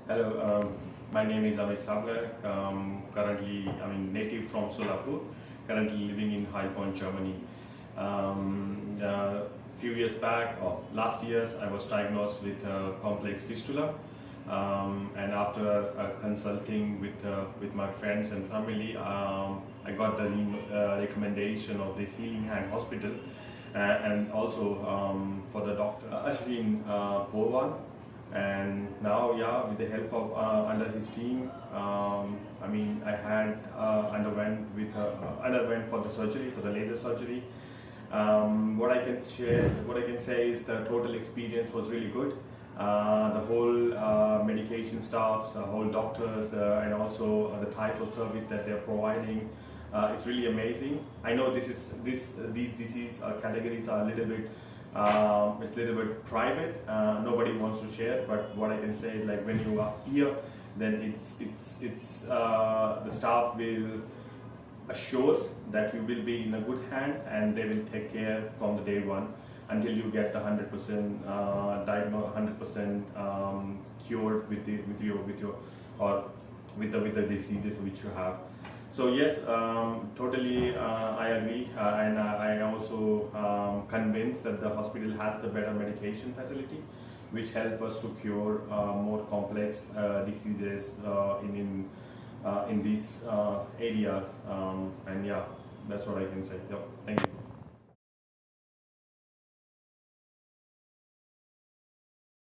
Hello, my name is Amit. Currently, native from Kolhapur. Currently living in High Point, Germany. A few years back, or last year, I was diagnosed with complex fistula. And after consulting with my friends and family, I got the recommendation of this Healing Hand Hospital, and also for the Dr.Ashwin Porwal. And now, yeah, with the help of under his team, I had underwent for the surgery, for the laser surgery. What I can say is the total experience was really good. The whole medication staff, the whole doctors, and also the type of service that they're providing, it's really amazing. I know these disease categories are a little bit it's a little bit private. Nobody wants to share, but what I can say is, like, when you are here, then it's the staff will assures that you will be in a good hand, and they will take care from the day one until you get the 100% diagnosed, 100% cured with the diseases which you have. So yes, totally, I agree, and I am also convinced that the hospital has the better medication facility, which help us to cure more complex diseases in these areas. And yeah, that's what I can say. Yep. Thank you.